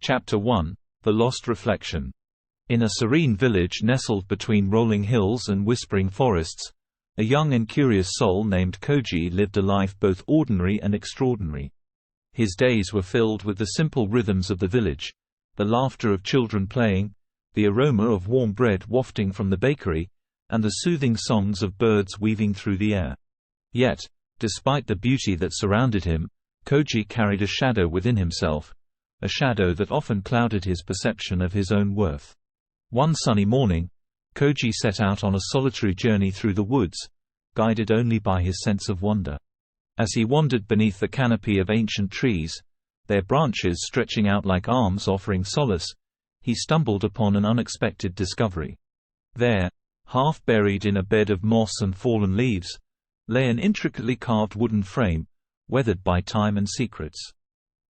Chapter 1: The Lost Reflection. In a serene village nestled between rolling hills and whispering forests, a young and curious soul named Koji lived a life both ordinary and extraordinary. His days were filled with the simple rhythms of the village, the laughter of children playing, the aroma of warm bread wafting from the bakery, and the soothing songs of birds weaving through the air. Yet, despite the beauty that surrounded him, Koji carried a shadow within himself, a shadow that often clouded his perception of his own worth. One sunny morning, Koji set out on a solitary journey through the woods, guided only by his sense of wonder. As he wandered beneath the canopy of ancient trees, their branches stretching out like arms offering solace, he stumbled upon an unexpected discovery. There, half buried in a bed of moss and fallen leaves, lay an intricately carved wooden frame, weathered by time and secrets.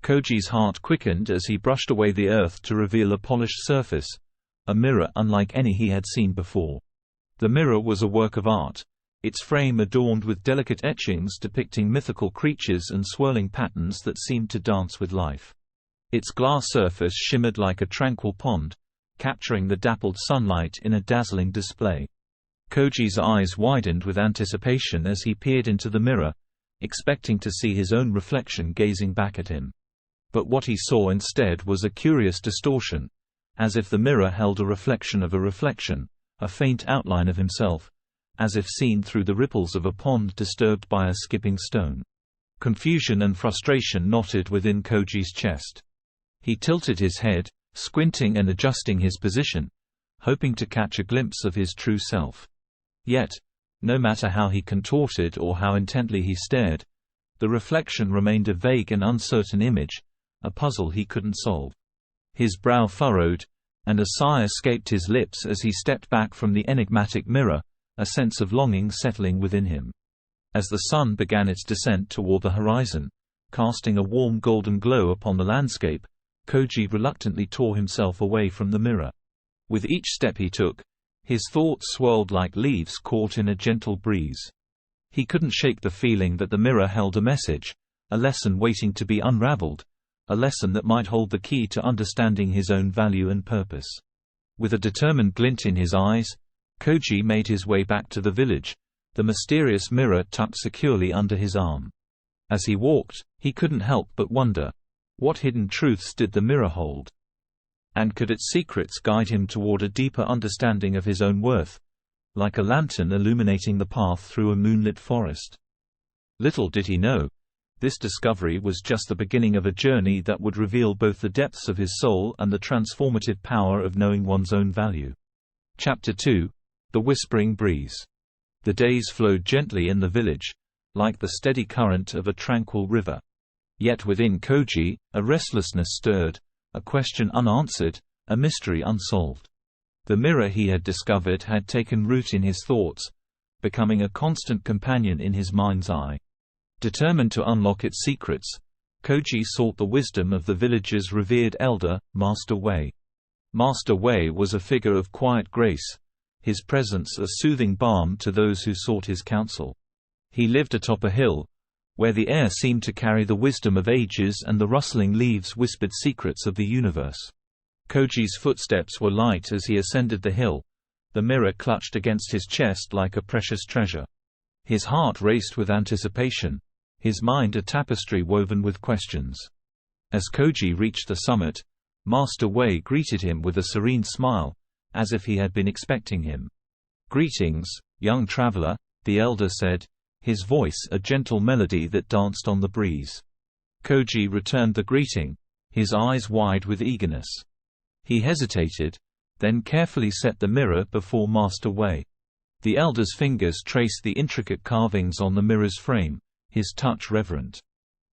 Koji's heart quickened as he brushed away the earth to reveal a polished surface, a mirror unlike any he had seen before. The mirror was a work of art, its frame adorned with delicate etchings depicting mythical creatures and swirling patterns that seemed to dance with life. Its glass surface shimmered like a tranquil pond, capturing the dappled sunlight in a dazzling display. Koji's eyes widened with anticipation as he peered into the mirror, expecting to see his own reflection gazing back at him. But what he saw instead was a curious distortion, as if the mirror held a reflection of a reflection, a faint outline of himself, as if seen through the ripples of a pond disturbed by a skipping stone. Confusion and frustration knotted within Koji's chest. He tilted his head, squinting and adjusting his position, hoping to catch a glimpse of his true self. Yet, no matter how he contorted or how intently he stared, the reflection remained a vague and uncertain image, a puzzle he couldn't solve. His brow furrowed, and a sigh escaped his lips as he stepped back from the enigmatic mirror, a sense of longing settling within him. As the sun began its descent toward the horizon, casting a warm golden glow upon the landscape, Koji reluctantly tore himself away from the mirror. With each step he took, his thoughts swirled like leaves caught in a gentle breeze. He couldn't shake the feeling that the mirror held a message, a lesson waiting to be unraveled, a lesson that might hold the key to understanding his own value and purpose. With a determined glint in his eyes, Koji made his way back to the village, the mysterious mirror tucked securely under his arm. As he walked, he couldn't help but wonder, what hidden truths did the mirror hold? And could its secrets guide him toward a deeper understanding of his own worth, like a lantern illuminating the path through a moonlit forest? Little did he know, this discovery was just the beginning of a journey that would reveal both the depths of his soul and the transformative power of knowing one's own value. Chapter 2: The Whispering Breeze. The days flowed gently in the village, like the steady current of a tranquil river. Yet within Koji, a restlessness stirred, a question unanswered, a mystery unsolved. The mirror he had discovered had taken root in his thoughts, becoming a constant companion in his mind's eye. Determined to unlock its secrets, Koji sought the wisdom of the village's revered elder, Master Wei. Master Wei was a figure of quiet grace, his presence a soothing balm to those who sought his counsel. He lived atop a hill, where the air seemed to carry the wisdom of ages and the rustling leaves whispered secrets of the universe. Koji's footsteps were light as he ascended the hill, the mirror clutched against his chest like a precious treasure. His heart raced with anticipation, his mind a tapestry woven with questions. As Koji reached the summit, Master Wei greeted him with a serene smile, as if he had been expecting him. "Greetings, young traveler," the elder said, his voice a gentle melody that danced on the breeze. Koji returned the greeting, his eyes wide with eagerness. He hesitated, then carefully set the mirror before Master Wei. The elder's fingers traced the intricate carvings on the mirror's frame, his touch reverent.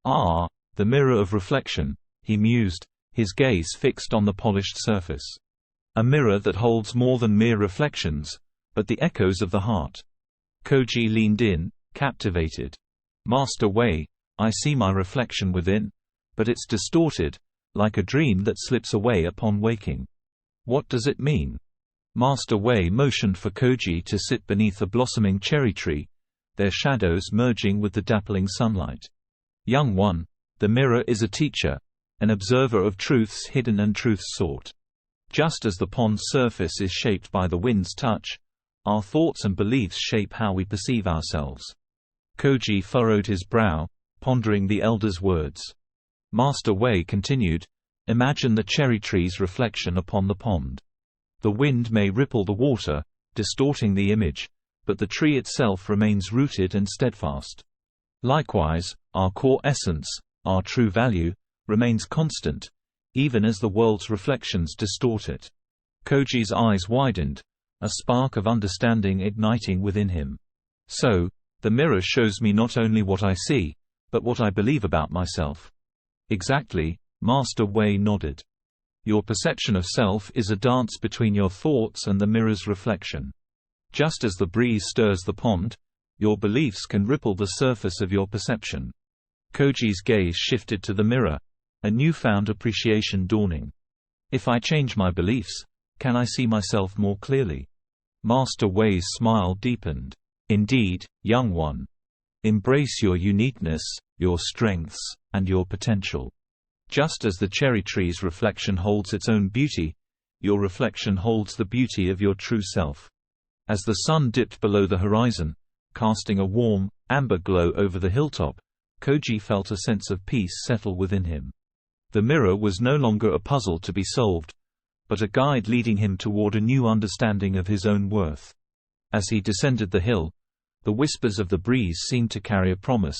"Ah, the mirror of reflection," he mused, his gaze fixed on the polished surface. "A mirror that holds more than mere reflections, but the echoes of the heart." Koji leaned in, captivated. "Master Wei, I see my reflection within, but it's distorted, like a dream that slips away upon waking. What does it mean?" Master Wei motioned for Koji to sit beneath a blossoming cherry tree, their shadows merging with the dappling sunlight. "Young one, the mirror is a teacher, an observer of truths hidden and truths sought. Just as the pond's surface is shaped by the wind's touch, our thoughts and beliefs shape how we perceive ourselves. Koji furrowed his brow, pondering the elder's words. Master Wei continued, "Imagine the cherry tree's reflection upon the pond. The wind may ripple the water, distorting the image, but the tree itself remains rooted and steadfast. Likewise, our core essence, our true value, remains constant, even as the world's reflections distort it." Koji's eyes widened, a spark of understanding igniting within him. "So, the mirror shows me not only what I see, but what I believe about myself." "Exactly," Master Wei nodded. "Your perception of self is a dance between your thoughts and the mirror's reflection. Just as the breeze stirs the pond, your beliefs can ripple the surface of your perception." Koji's gaze shifted to the mirror, a newfound appreciation dawning. "If I change my beliefs, can I see myself more clearly?" Master Wei's smile deepened. "Indeed, young one. Embrace your uniqueness, your strengths, and your potential. Just as the cherry tree's reflection holds its own beauty, your reflection holds the beauty of your true self." As the sun dipped below the horizon, casting a warm, amber glow over the hilltop, Koji felt a sense of peace settle within him. The mirror was no longer a puzzle to be solved, but a guide leading him toward a new understanding of his own worth. As he descended the hill, the whispers of the breeze seemed to carry a promise,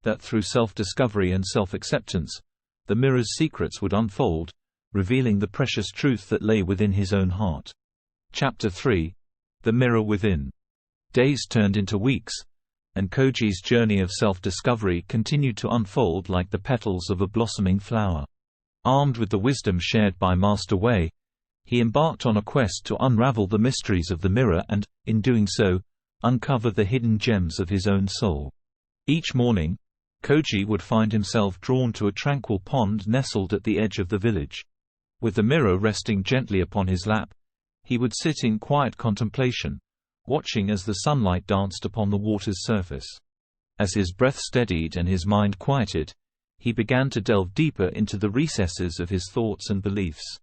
that through self-discovery and self-acceptance, the mirror's secrets would unfold, revealing the precious truth that lay within his own heart. Chapter 3: The Mirror Within. Days turned into weeks, and Koji's journey of self-discovery continued to unfold like the petals of a blossoming flower. Armed with the wisdom shared by Master Wei, he embarked on a quest to unravel the mysteries of the mirror and, in doing so, uncover the hidden gems of his own soul. Each morning, Koji would find himself drawn to a tranquil pond nestled at the edge of the village. With the mirror resting gently upon his lap, he would sit in quiet contemplation, watching as the sunlight danced upon the water's surface. As his breath steadied and his mind quieted, he began to delve deeper into the recesses of his thoughts and beliefs.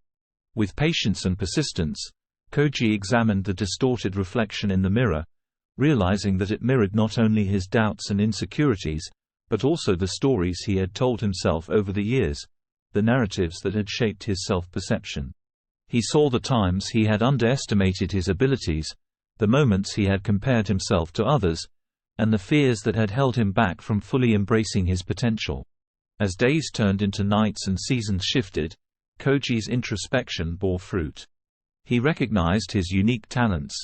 With patience and persistence, Koji examined the distorted reflection in the mirror, realizing that it mirrored not only his doubts and insecurities, but also the stories he had told himself over the years, the narratives that had shaped his self-perception. He saw the times he had underestimated his abilities, the moments he had compared himself to others, and the fears that had held him back from fully embracing his potential. As days turned into nights and seasons shifted, Koji's introspection bore fruit. He recognized his unique talents,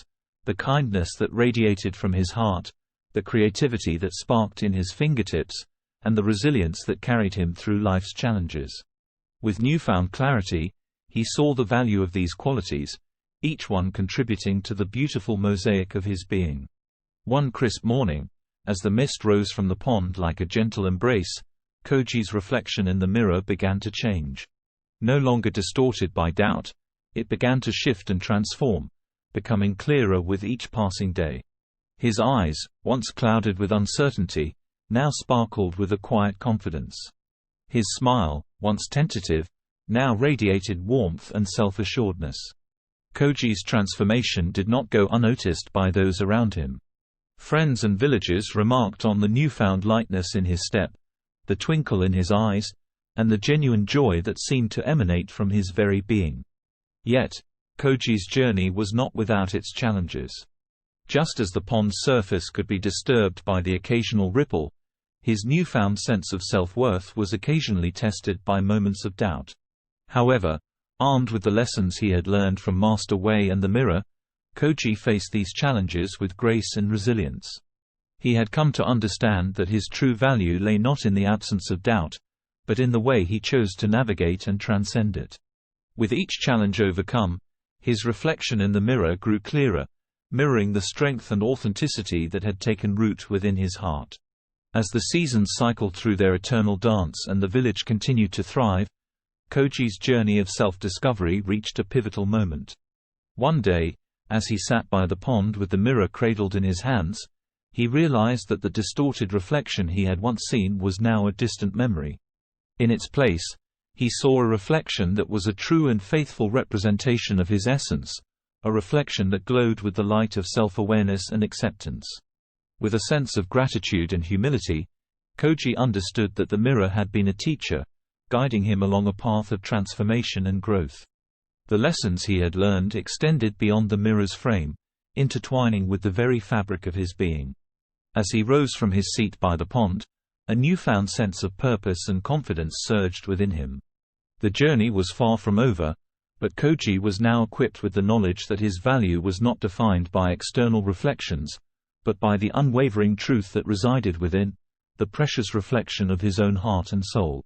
the kindness that radiated from his heart, the creativity that sparked in his fingertips, and the resilience that carried him through life's challenges. With newfound clarity, he saw the value of these qualities, each one contributing to the beautiful mosaic of his being. One crisp morning, as the mist rose from the pond like a gentle embrace, Koji's reflection in the mirror began to change. No longer distorted by doubt, it began to shift and transform, becoming clearer with each passing day. His eyes, once clouded with uncertainty, now sparkled with a quiet confidence. His smile, once tentative, now radiated warmth and self-assuredness. Koji's transformation did not go unnoticed by those around him. Friends and villagers remarked on the newfound lightness in his step, the twinkle in his eyes, and the genuine joy that seemed to emanate from his very being. Yet, Koji's journey was not without its challenges. Just as the pond's surface could be disturbed by the occasional ripple, his newfound sense of self-worth was occasionally tested by moments of doubt. However, armed with the lessons he had learned from Master Wei and the mirror, Koji faced these challenges with grace and resilience. He had come to understand that his true value lay not in the absence of doubt, but in the way he chose to navigate and transcend it. With each challenge overcome, his reflection in the mirror grew clearer, mirroring the strength and authenticity that had taken root within his heart. As the seasons cycled through their eternal dance and the village continued to thrive, Koji's journey of self-discovery reached a pivotal moment. One day, as he sat by the pond with the mirror cradled in his hands, he realized that the distorted reflection he had once seen was now a distant memory. In its place, He saw a reflection that was a true and faithful representation of his essence, a reflection that glowed with the light of self-awareness and acceptance. With a sense of gratitude and humility, Koji understood that the mirror had been a teacher, guiding him along a path of transformation and growth. The lessons he had learned extended beyond the mirror's frame, intertwining with the very fabric of his being. As he rose from his seat by the pond, a newfound sense of purpose and confidence surged within him. The journey was far from over, but Koji was now equipped with the knowledge that his value was not defined by external reflections, but by the unwavering truth that resided within, the precious reflection of his own heart and soul.